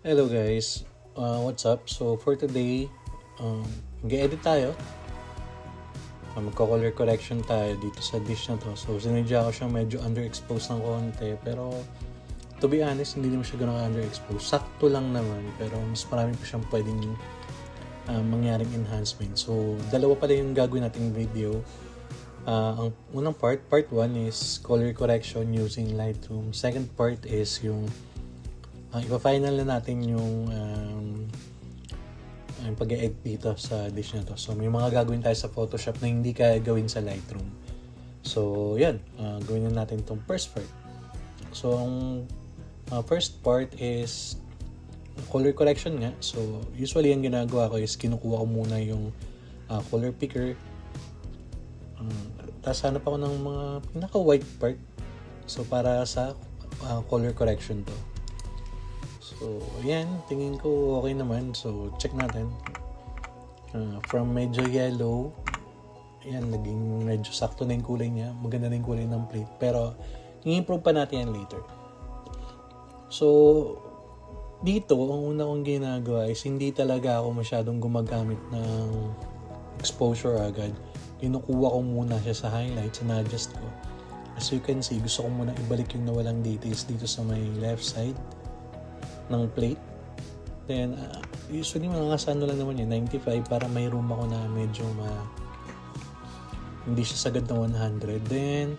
Hello guys, what's up? So for today, mag-edit tayo. Magko-color correction tayo dito sa dish na to. So sinadya ko siyang medyo underexposed ng konti. Pero to be honest, hindi naman siya ganun underexposed. Sakto lang naman, pero mas marami pa siyang pwedeng mangyaring enhancement. So dalawa pala yung gagawin nating video. Ang unang part 1 is color correction using Lightroom. Second part is yung ipa-final na natin yung pag-edit dito sa dish na to. So may mga gagawin tayo sa Photoshop na hindi kaya gawin sa Lightroom. So yan, gawin na natin itong first part. So ang first part is color correction nga. So usually ang ginagawa ko is kinukuha ko muna yung color picker. Tapos hanap ako ng mga pinaka-white part. So para sa color correction to. So, ayan. Tingin ko okay naman. So, check natin. From medyo yellow, ayan, naging medyo sakto na yung kulay niya. Maganda na yung kulay ng plate. Pero, i-improve pa natin yan later. So, dito, ang una kong ginagawa is hindi talaga ako masyadong gumagamit ng exposure agad. Kinukuha ko muna siya sa highlights and adjust ko. As you can see, gusto ko muna ibalik yung nawalang details dito sa may left side ng plate. Then, usually mga kasano lang naman yun, 95 para may room ako na medyo hindi siya sagad na 100. Then,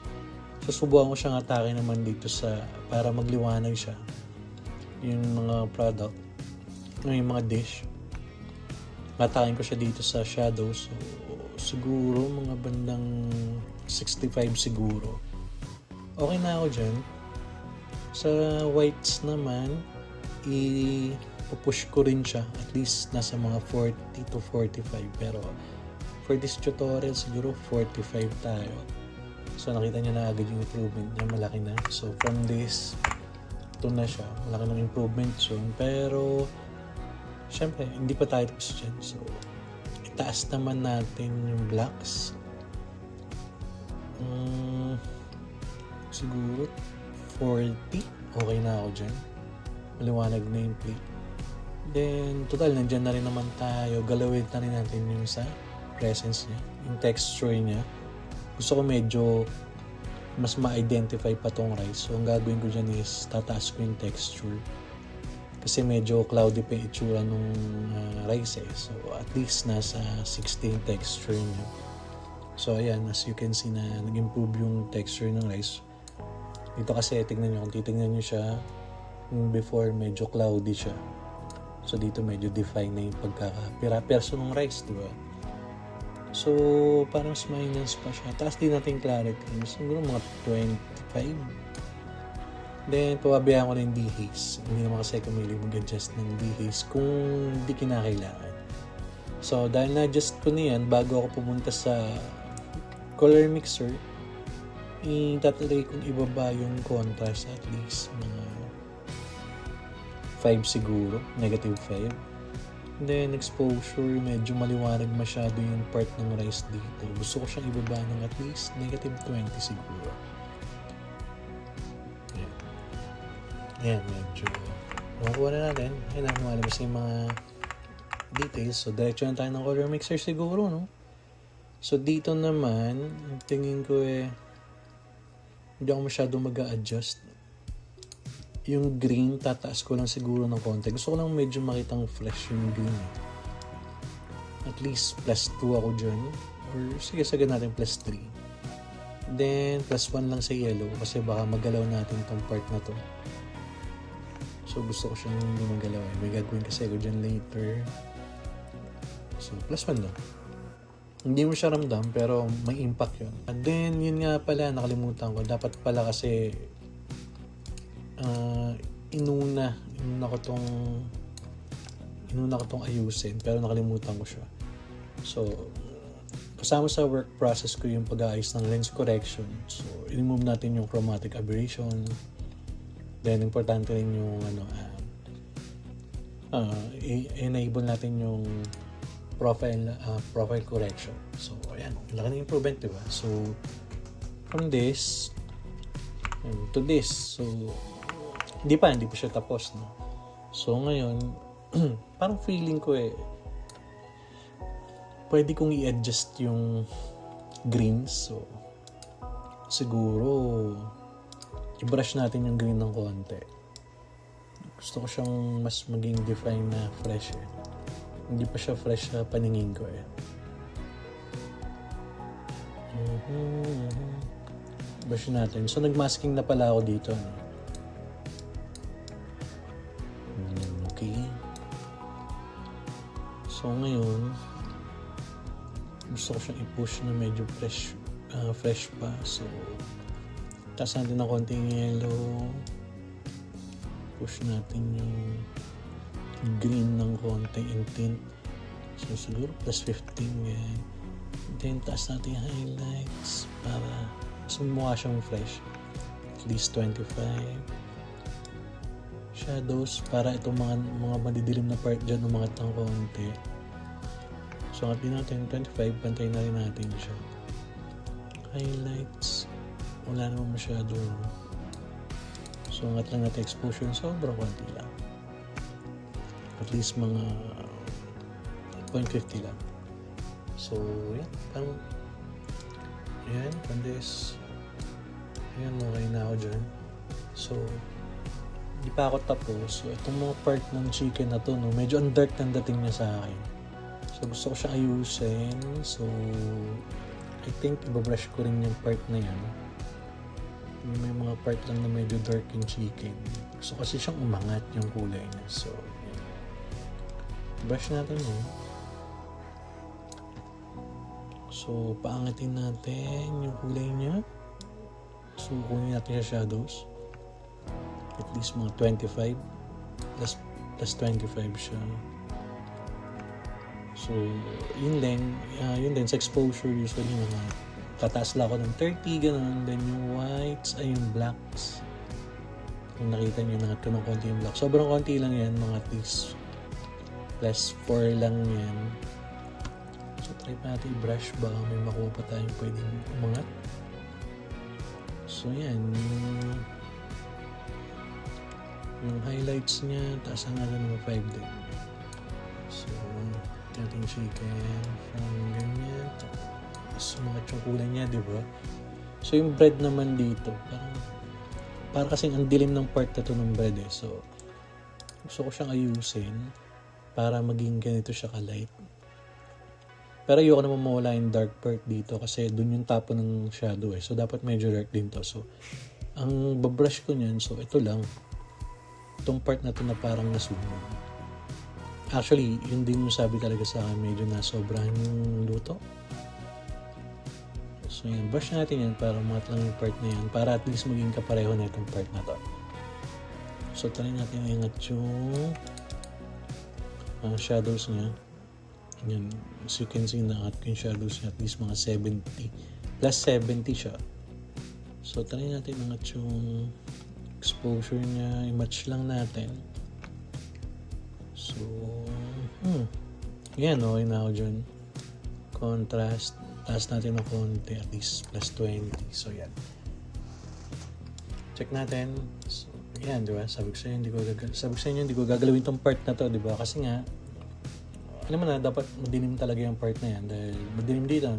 susubukan ko siyang atake naman dito para magliwanag siya. Yung mga product, yung mga dish. Atakin ko siya dito sa shadow. So, siguro mga bandang 65 siguro. Okay na ako dyan. Sa whites naman, i-push ko rin siya at least nasa mga 40 to 45, pero for this tutorial siguro 45 tayo. So nakita niyo na agad yung improvement niya, malaki na. So from this, ito na siya, malaki ng improvement soon, pero syempre hindi pa tayo tapos dyan. So itaas naman natin yung blacks. Siguro 40, okay na ako dyan. Maliwanag na yung plate. Then, total, nandyan na rin naman tayo. Galawin na rin natin yung sa presence niya. Yung texture niya. Gusto ko medyo mas ma-identify pa tong rice. So, ang gagawin ko dyan is tataas ko yung texture. Kasi medyo cloudy pa yung itsura nung rice eh. So, at least nasa 16 texture niya. So, ayan. As you can see na nag-improve yung texture ng rice. Dito kasi, tignan nyo. Kung titignan nyo siya, before medyo cloudy siya. So dito medyo define na yung pagkaka-perso ng rice, di ba? So parang mas minus pa siya. Taas din natin clarity. Siguro mga 25. Then pababayaan ko na yung dehaze. Hindi naman kasi ako mahilig mag-adjust ng dehaze kung hindi kinakailangan. So dahil na-adjust ko na yan, bago ako pumunta sa color mixer, itatry kong ibaba yung contrast at least mga 5 siguro, negative 5. Then exposure, medyo maliwanag masyado yung part ng rice dito. Gusto ko siyang ibaba ng at least negative 20 siguro. Ayan, medyo makuha na natin. Ayan na, malabas yung mga details. So diretso na tayo ng color mixer siguro, no? So dito naman, tingin ko hindi ako masyado mag-a-adjust. Yung green, tataas ko lang siguro ng konti. Gusto ko lang medyo makitang fresh yung green. At least plus 2 ako dyan. Or sige, sagad natin plus 3. Then, plus 1 lang sa yellow. Kasi baka magalaw natin tong part na to. So, gusto ko siyang hindi magalaw. May gagawin kasi ako dyan later. So, plus 1 lang. Hindi mo siya ramdam, pero may impact yun. And then, yun nga pala, nakalimutan ko. Dapat pala kasi inuna ko tong ayusin, pero nakalimutan ko siya. So kasama sa work process ko yung pag-aayos ng lens correction. So i-remove natin yung chromatic aberration, then importante rin yung enable natin yung profile correction. So ayan, laki ng improvement, diba? So from this to this, so hindi pa siya tapos, no? So ngayon, parang feeling ko pwede kong i-adjust yung greens. So siguro i-brush natin yung green ng konti. Gusto ko siyang mas maging define na fresh Hindi pa siya fresh sa paningin ko Brush natin. So nagmasking na pala ako dito. Okay. So ngayon, gusto ko siyang i-push na medyo fresh pa. So taas natin ng konting yellow. Push natin yung green ng konti in tint. So siguro plus 15 yan. Then taas natin yung highlights para mas mukha siyang fresh. At least 25. Shadows para itong mga madidilim na part dyan umangat ng konti. So angat din natin 25, pantay na rin natin siya. Highlights, wala naman masyado. So angat lang natin exposure, sobrang konti lang. At least mga 0.50 lang. So yan, parang yan, pandis. Yan, okay na ako dyan. So hindi pa ako tapos. So, itong mga part ng chicken na to, medyo ang dark ng dating niya sa akin. So, gusto ko siyang ayusin. So, I think ibabrush ko rin yung part na yan. May mga part lang na medyo dark yung chicken. Gusto kasi siyang umangat yung kulay niya. So, yan. Brush natin So, paangatin natin yung kulay niya. So, kunin natin yung shadows. At least mga 25 plus 25 siya. So yun din sa exposure usually mga tataas lang ako ng 30 ganun. Then yung whites ay yung blacks, kung nakita nyo na ito ng konti yung black, sobrang konti lang yan, mga at least plus 4 lang yan. So try pa natin i-brush ba may makuha pa tayong pwedeng umangat. So yan yung highlights niya, taas na natin ng 5 din. So, natin chicken from ganyan. Tapos sumangat yung kulay niya, di ba? So, yung bread naman dito, parang kasing ang dilim ng part na to ng bread So, gusto ko siyang ayusin para maging ganito siya ka-light. Pero ayoko naman mawala yung dark part dito kasi dun yung tapo ng shadow So, dapat medyo dark din to. So, ang babrush ko niyan, so ito lang. Itong part na to na parang nasunog. Actually, yun din yung sabi talaga sa akin, medyo nasobrahan yung luto. So yan, brush natin yan para umangat lang yung part na yan, para at least maging kapareho na itong part na to. So try natin iangat yung shadows niya. Yan, as you can see, naangat yung shadows niya at least mga 70. Plus 70 siya. So try natin iangat yung exposure niya, i-match lang natin. So, yan, okay na ako dyan. Contrast, taas natin ng konti, at least plus 20. So, yan. Check natin. So, yan, di ba? Sabi ko sa inyo, hindi ko gagalawin tong part na to, di ba? Kasi nga, alam mo na, dapat madilim talaga yung part na yan. Dahil madilim dito,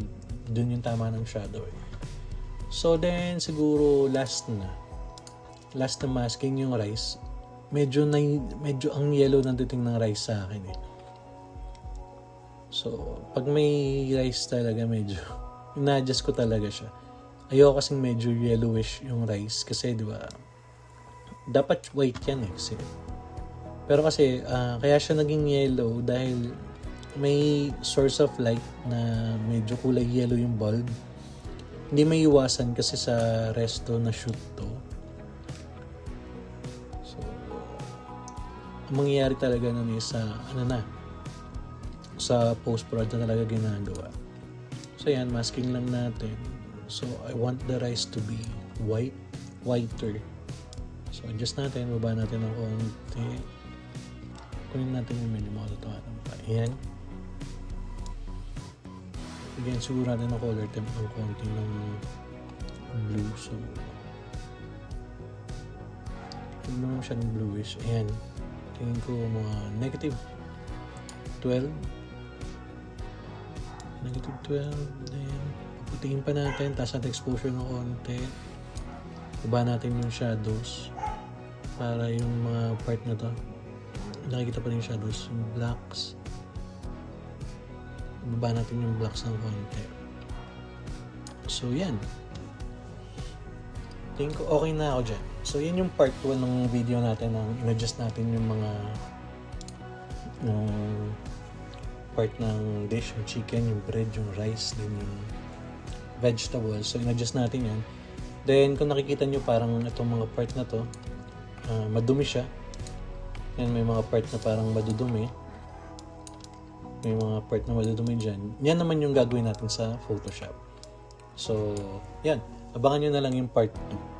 dun yung tama ng shadow So, then, siguro last na masking yung rice. Medyo ang yellow ng dating ng rice sa akin So, pag may rice talaga medyo ina-adjust ko talaga siya. Ayoko kasing medyo yellowish yung rice kasi di ba dapat white yan kasi. Pero kasi kaya siya naging yellow dahil may source of light na medyo kulay yellow yung bulb. Hindi may iwasan kasi sa resto na shoot to. Ang mangyayari talaga nun sa sa post-prod na talaga ginagawa. So yan, masking lang natin. So I want the rice to be whiter. So adjust natin, baba natin ng konti. Kunin natin yung medyo makatatawanan pa. Ayan. Again, siguro natin ng color temp ng konti ng blue. So huwag naman siya ng bluish. Ayan. tingin ko mga negative 12. Negative 12. Then, paputiin pa natin. Taas natin exposure ng konti. Iba natin yung shadows. Para yung mga part na to. Nakikita pa rin yung shadows. Yung blacks. Ibaba natin yung blacks ng konti. So, yan. Tingin ko okay na ako dyan. So, yan yung part 1 ng video natin. In-adjust natin yung mga part ng dish, yung chicken, yung bread, yung rice, then yung vegetables. So, in-adjust natin yan. Then, kung nakikita nyo, parang itong mga part na to, madumi siya. Yan, may mga part na parang madudumi. May mga part na madudumi dyan. Yan naman yung gagawin natin sa Photoshop. So, yan. Abangan nyo na lang yung part 2.